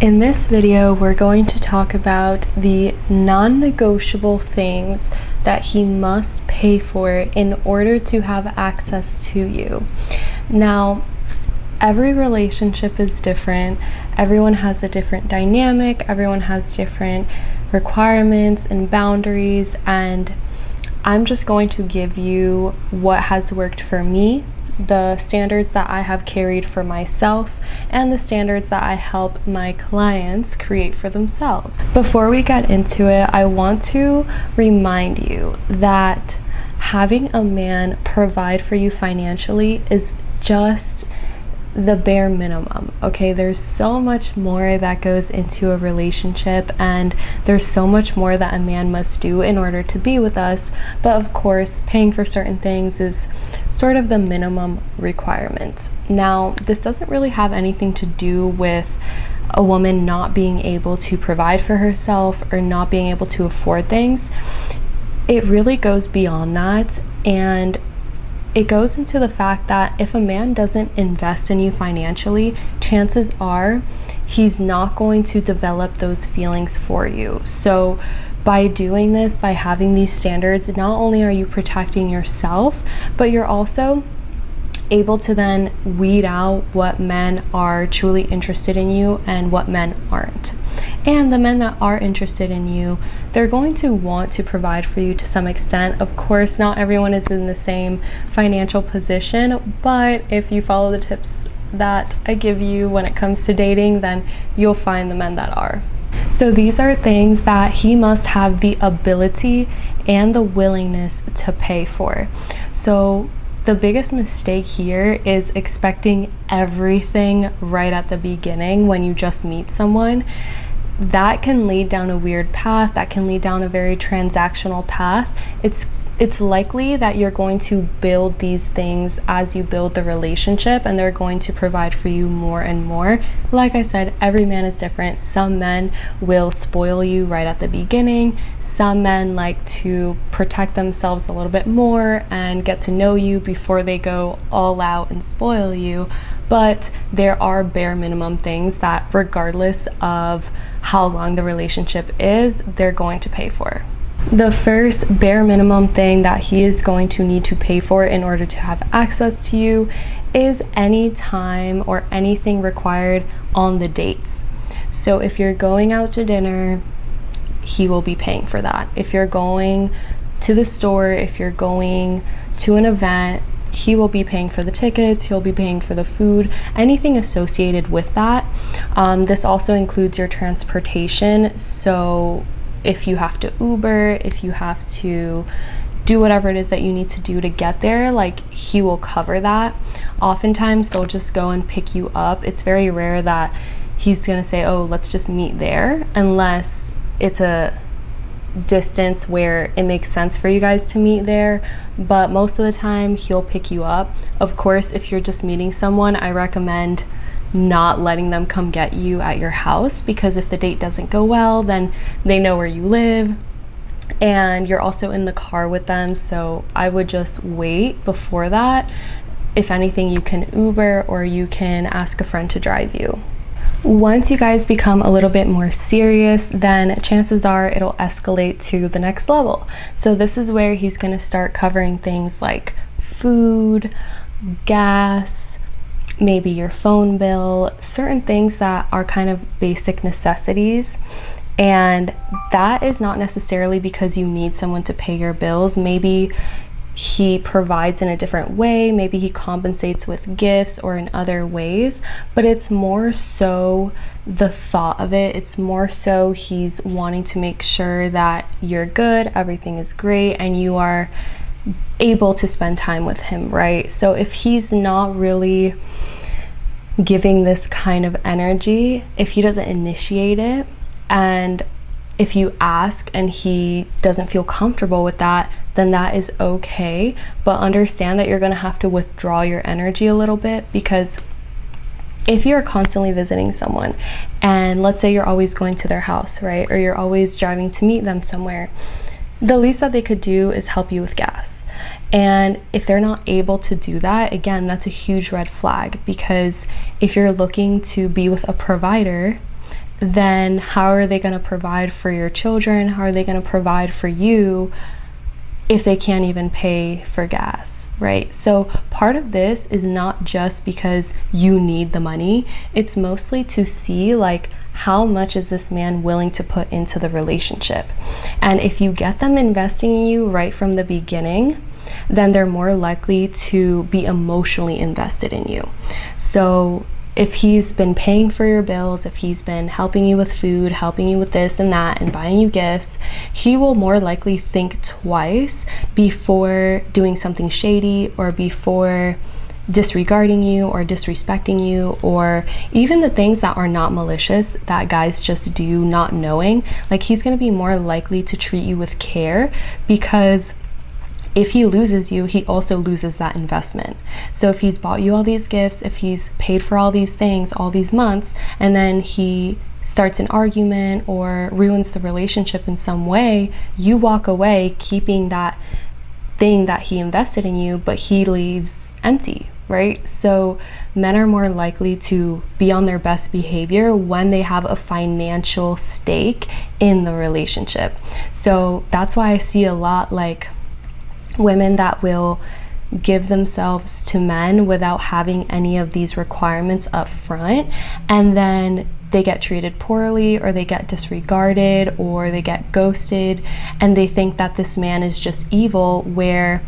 In this video, we're going to talk about the non-negotiable things that he must pay for in order to have access to you. Now, every relationship is different. Everyone has a different dynamic. Everyone has different requirements and boundaries, and I'm just going to give you what has worked for me, the standards that I have carried for myself, and the standards that I help my clients create for themselves. Before we get into it, I want to remind you that having a man provide for you financially is just the bare minimum, okay? There's so much more that goes into a relationship, and there's so much more that a man must do in order to be with us. But of course, paying for certain things is sort of the minimum requirement. Now, this doesn't really have anything to do with a woman not being able to provide for herself or not being able to afford things. It really goes beyond that, and it goes into the fact that if a man doesn't invest in you financially, chances are he's not going to develop those feelings for you. So by doing this, by having these standards, not only are you protecting yourself, but you're also able to then weed out what men are truly interested in you and what men aren't. And the men that are interested in you, they're going to want to provide for you to some extent. Of course, not everyone is in the same financial position, but if you follow the tips that I give you when it comes to dating, then you'll find the men that are. So these are things that he must have the ability and the willingness to pay for. So the biggest mistake here is expecting everything right at the beginning when you just meet someone. That can lead down a weird path. That can lead down a very transactional path. It's likely that you're going to build these things as you build the relationship, and they're going to provide for you more and more. Like I said, every man is different. Some men will spoil you right at the beginning. Some men like to protect themselves a little bit more and get to know you before they go all out and spoil you. But there are bare minimum things that, regardless of how long the relationship is, they're going to pay for. The first bare minimum thing that he is going to need to pay for in order to have access to you is any time or anything required on the dates. So if you're going out to dinner, he will be paying for that. If you're going to the store, if you're going to an event, he will be paying for the tickets, he'll be paying for the food, anything associated with that. This also includes your transportation. So if you have to Uber, if you have to do whatever it is that you need to do to get there, like, he will cover that. Oftentimes they'll just go and pick you up. It's very rare that he's gonna say, oh, let's just meet there, unless it's a distance where it makes sense for you guys to meet there. But most of the time he'll pick you up. Of course, if you're just meeting someone, I recommend not letting them come get you at your house, because if the date doesn't go well, then they know where you live and you're also in the car with them. So I would just wait before that. If anything, you can Uber or you can ask a friend to drive you. Once you guys become a little bit more serious, then chances are it'll escalate to the next level. So this is where he's going to start covering things like food, gas, maybe your phone bill, certain things that are kind of basic necessities. And that is not necessarily because you need someone to pay your bills. Maybe he provides in a different way, maybe he compensates with gifts or in other ways, but it's more so the thought of it. It's more so he's wanting to make sure that you're good, everything is great, and you are able to spend time with him, right? So if he's not really giving this kind of energy, if he doesn't initiate it, and if you ask and he doesn't feel comfortable with that, then that is okay. But understand that you're going to have to withdraw your energy a little bit, because if you're constantly visiting someone, and let's say you're always going to their house, right? Or you're always driving to meet them somewhere, the least that they could do is help you with gas. And if they're not able to do that, again, that's a huge red flag, because if you're looking to be with a provider, then how are they going to provide for your children? How are they going to provide for you if they can't even pay for gas, right? So part of this is not just because you need the money. It's mostly to see like, how much is this man willing to put into the relationship? And if you get them investing in you right from the beginning, then they're more likely to be emotionally invested in you. So if he's been paying for your bills, if he's been helping you with food, helping you with this and that, and buying you gifts, he will more likely think twice before doing something shady, or before disregarding you or disrespecting you, or even the things that are not malicious that guys just do not knowing. Like, he's going to be more likely to treat you with care, because if he loses you, he also loses that investment. So if he's bought you all these gifts, if he's paid for all these things all these months, and then he starts an argument or ruins the relationship in some way, you walk away keeping that thing that he invested in you, but he leaves empty, right? So men are more likely to be on their best behavior when they have a financial stake in the relationship. So that's why I see a lot like women that will give themselves to men without having any of these requirements up front, and then they get treated poorly, or they get disregarded, or they get ghosted, and they think that this man is just evil, where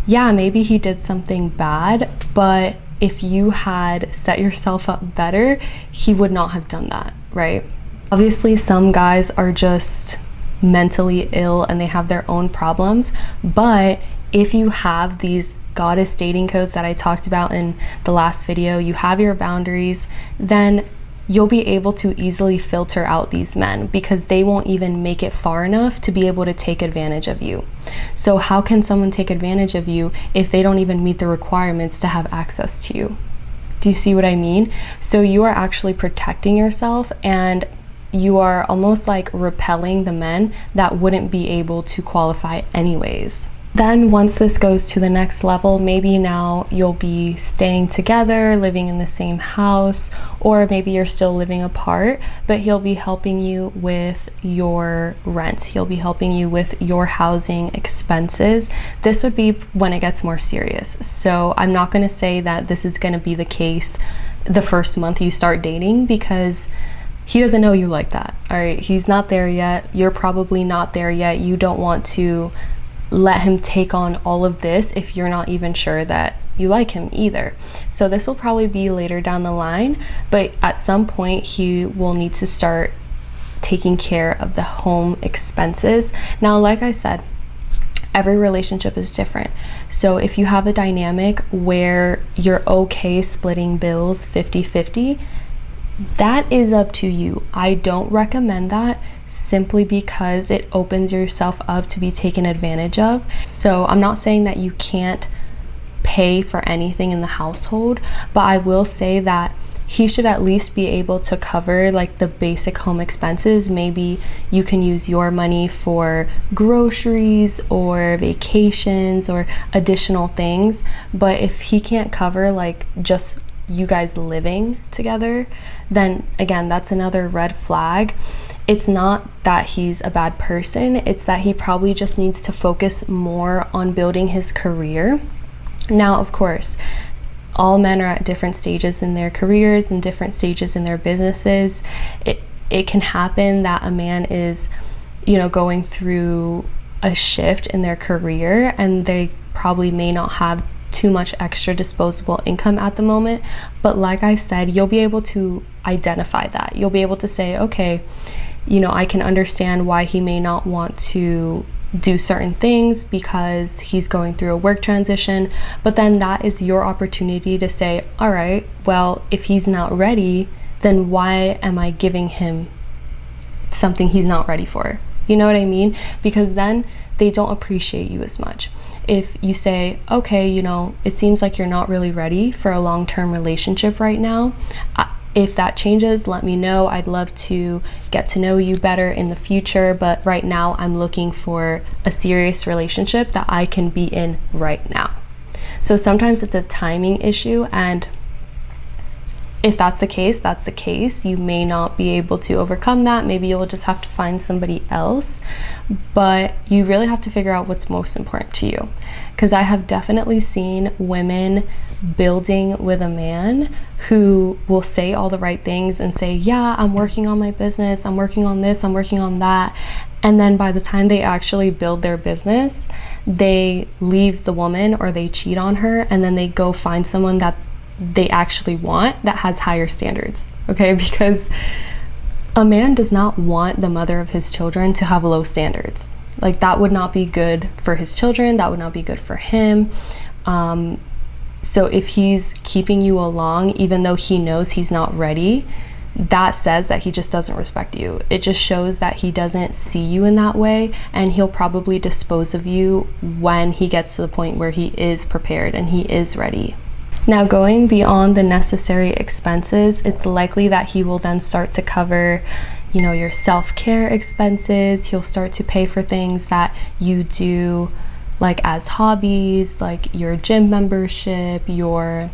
yeah, maybe he did something bad, but if you had set yourself up better, he would not have done that, right? Obviously, some guys are just mentally ill and they have their own problems, but if you have these goddess dating codes that I talked about in the last video, you have your boundaries, then you'll be able to easily filter out these men, because they won't even make it far enough to be able to take advantage of you. So how can someone take advantage of you if they don't even meet the requirements to have access to you? Do you see what I mean? So you are actually protecting yourself, and you are almost like repelling the men that wouldn't be able to qualify anyways. Then once this goes to the next level, maybe now you'll be staying together, living in the same house, or maybe you're still living apart, but he'll be helping you with your rent. He'll be helping you with your housing expenses. This would be when it gets more serious. So I'm not going to say that this is going to be the case the first month you start dating, because he doesn't know you like that. All right, he's not there yet. You're probably not there yet. You don't want to let him take on all of this if you're not even sure that you like him either. So this will probably be later down the line, but at some point he will need to start taking care of the home expenses. Now, like I said, every relationship is different. So if you have a dynamic where you're okay splitting bills 50-50, that is up to you. I don't recommend that, simply because it opens yourself up to be taken advantage of. So I'm not saying that you can't pay for anything in the household, but I will say that he should at least be able to cover like the basic home expenses. Maybe you can use your money for groceries or vacations or additional things, but if he can't cover like just you guys living together, then again, that's another red flag. It's not that he's a bad person, it's that he probably just needs to focus more on building his career. Now, of course, all men are at different stages in their careers and different stages in their businesses. It can happen that a man is, going through a shift in their career, and they probably may not have too much extra disposable income at the moment. But like I said, you'll be able to identify that. You'll be able to say, okay, I can understand why he may not want to do certain things because he's going through a work transition. But then that is your opportunity to say, all right, well, if he's not ready, then why am I giving him something he's not ready for? You know what I mean? Because then they don't appreciate you as much. If you say, okay, it seems like you're not really ready for a long-term relationship right now. If that changes, let me know. I'd love to get to know you better in the future, but right now I'm looking for a serious relationship that I can be in right now. So sometimes it's a timing issue, and if that's the case, that's the case. You may not be able to overcome that. Maybe you'll just have to find somebody else. But you really have to figure out what's most important to you. Because I have definitely seen women building with a man who will say all the right things and say, yeah, I'm working on my business, I'm working on this, I'm working on that. And then by the time they actually build their business, they leave the woman or they cheat on her, and then they go find someone that they actually want that has higher standards, okay? Because a man does not want the mother of his children to have low standards. Like, that would not be good for his children, that would not be good for him. So if he's keeping you along, even though he knows he's not ready, that says that he just doesn't respect you. It just shows that he doesn't see you in that way, and he'll probably dispose of you when he gets to the point where he is prepared and he is ready. Now, going beyond the necessary expenses, it's likely that he will then start to cover, you know, your self-care expenses. He'll start to pay for things that you do, like as hobbies, like your gym membership, your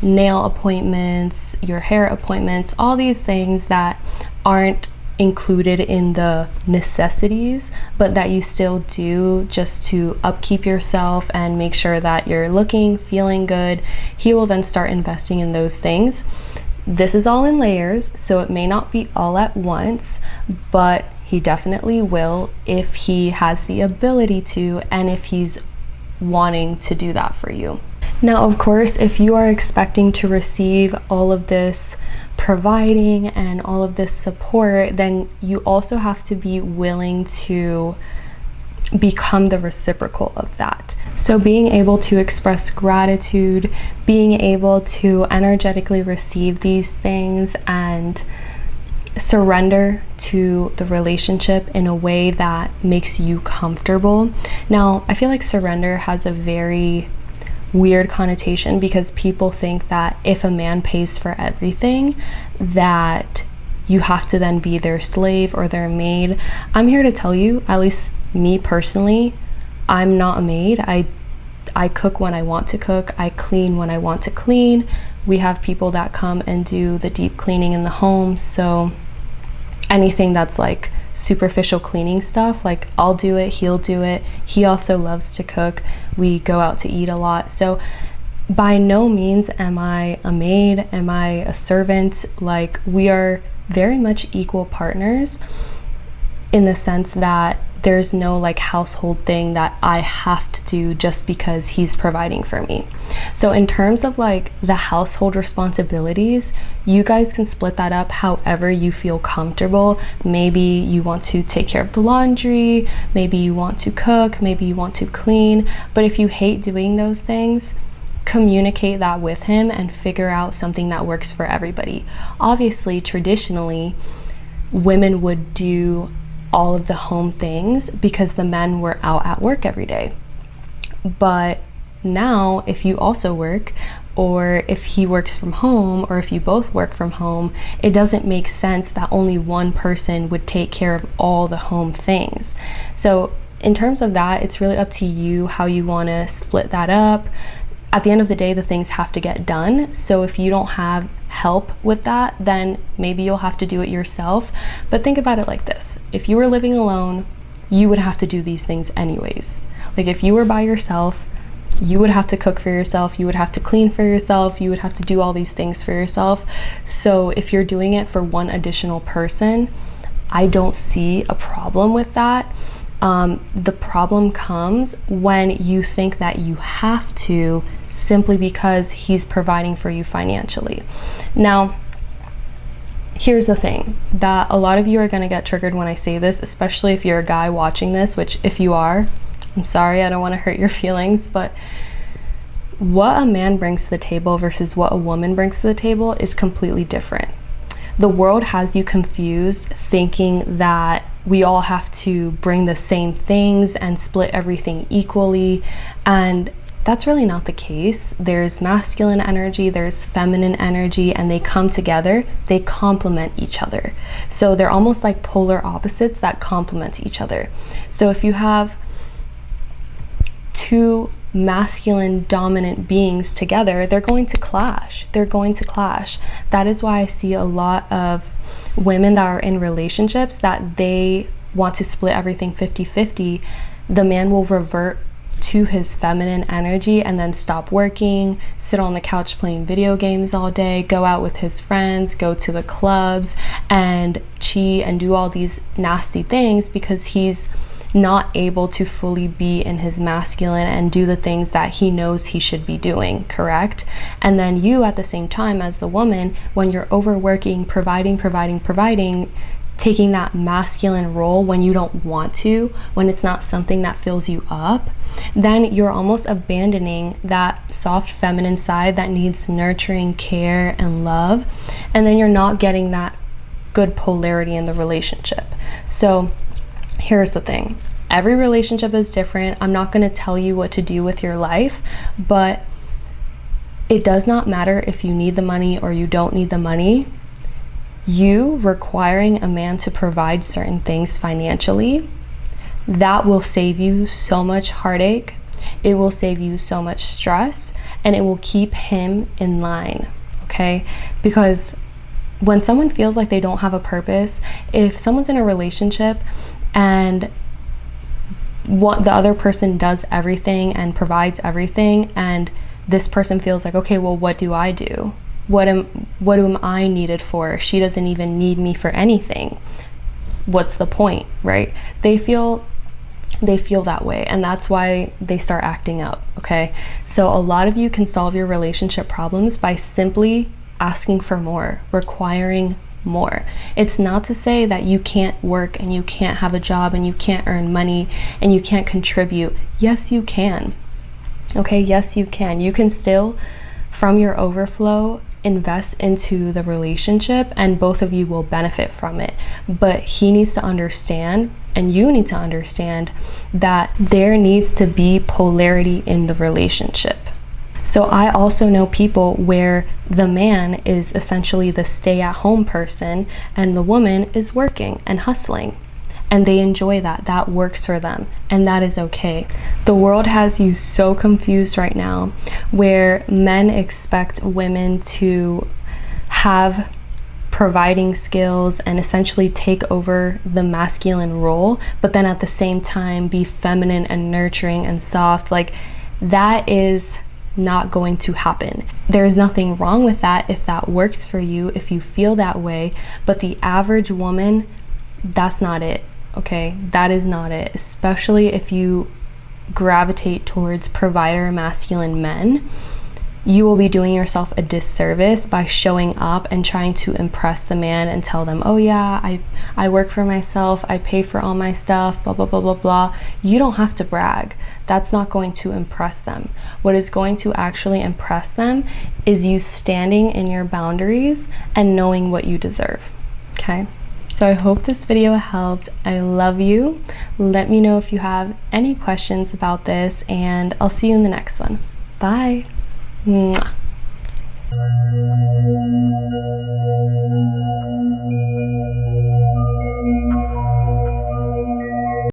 nail appointments, your hair appointments, all these things that aren't included in the necessities, but that you still do just to upkeep yourself and make sure that you're looking, feeling good. He will then start investing in those things. This is all in layers, so it may not be all at once, but he definitely will if he has the ability to, and if he's wanting to do that for you. Now, of course, if you are expecting to receive all of this providing and all of this support, then you also have to be willing to become the reciprocal of that. So being able to express gratitude, being able to energetically receive these things and surrender to the relationship in a way that makes you comfortable. Now, I feel like surrender has a very weird connotation because people think that if a man pays for everything, that you have to then be their slave or their maid. I'm here to tell you, at least me personally, I'm not a maid. I cook when I want to cook. I clean when I want to clean. We have people that come and do the deep cleaning in the home. So anything that's like superficial cleaning stuff, like I'll do it, he'll do it. He also loves to cook. We go out to eat a lot. So by no means am I a maid, am I a servant. Like, we are very much equal partners in the sense that there's no like household thing that I have to do just because he's providing for me. So in terms of like the household responsibilities, you guys can split that up however you feel comfortable. Maybe you want to take care of the laundry, maybe you want to cook, maybe you want to clean. But if you hate doing those things, communicate that with him and figure out something that works for everybody. Obviously, traditionally, women would do all of the home things because the men were out at work every day. But now, if you also work, or if he works from home, or if you both work from home, it doesn't make sense that only one person would take care of all the home things. So in terms of that, it's really up to you how you want to split that up. At the end of the day, the things have to get done. So if you don't have help with that, then maybe you'll have to do it yourself. But think about it like this. If you were living alone, you would have to do these things anyways. Like, if you were by yourself, you would have to cook for yourself, you would have to clean for yourself, you would have to do all these things for yourself. So if you're doing it for one additional person, I don't see a problem with that. The problem comes when you think that you have to simply because he's providing for you financially. Now, here's the thing that a lot of you are going to get triggered when I say this, especially if you're a guy watching this, which if you are, I'm sorry, I don't want to hurt your feelings, but what a man brings to the table versus what a woman brings to the table is completely different. The world has you confused thinking that we all have to bring the same things and split everything equally, and that's really not the case. There's masculine energy, there's feminine energy, and they come together, they complement each other. So they're almost like polar opposites that complement each other. So if you have two masculine dominant beings together, they're going to clash. They're going to clash. That is why I see a lot of women that are in relationships that they want to split everything 50-50. The man will revert to his feminine energy and then stop working, sit on the couch playing video games all day, go out with his friends, go to the clubs and cheat and do all these nasty things because he's not able to fully be in his masculine and do the things that he knows he should be doing, correct? And then you, at the same time, as the woman, when you're overworking, providing, taking that masculine role when you don't want to, when it's not something that fills you up, then you're almost abandoning that soft feminine side that needs nurturing, care, and love. And then you're not getting that good polarity in the relationship. So here's the thing. Every relationship is different. I'm not going to tell you what to do with your life, but it does not matter if you need the money or you don't need the money. You requiring a man to provide certain things financially, that will save you so much heartache. It will save you so much stress, and it will keep him in line, okay? Because when someone feels like they don't have a purpose, if someone's in a relationship and what the other person does everything and provides everything, and this person feels like, okay, well, what do I do? What am I needed for? She doesn't even need me for anything. What's the point, right? They feel that way, and that's why they start acting up, okay? So a lot of you can solve your relationship problems by simply asking for more, requiring more. It's not to say that you can't work and you can't have a job and you can't earn money and you can't contribute. Yes, you can. Okay, yes, you can. You can still, from your overflow, invest into the relationship and both of you will benefit from it. But he needs to understand, and you need to understand, that there needs to be polarity in the relationship. So I also know people where the man is essentially the stay-at-home person and the woman is working and hustling. And they enjoy that. That works for them, and that is okay. The world has you so confused right now, where men expect women to have providing skills and essentially take over the masculine role, but then at the same time be feminine and nurturing and soft. Like, that is not going to happen. There's nothing wrong with that if that works for you, if you feel that way, but the average woman, that's not it. Okay, that is not it, especially if you gravitate towards provider masculine men. You will be doing yourself a disservice by showing up and trying to impress the man and tell them, oh yeah, I work for myself, I pay for all my stuff, blah, blah, blah, blah, blah. You don't have to brag. That's not going to impress them. What is going to actually impress them is you standing in your boundaries and knowing what you deserve, okay? So I hope this video helped. I love you. Let me know if you have any questions about this, and I'll see you in the next one. Bye. Mwah.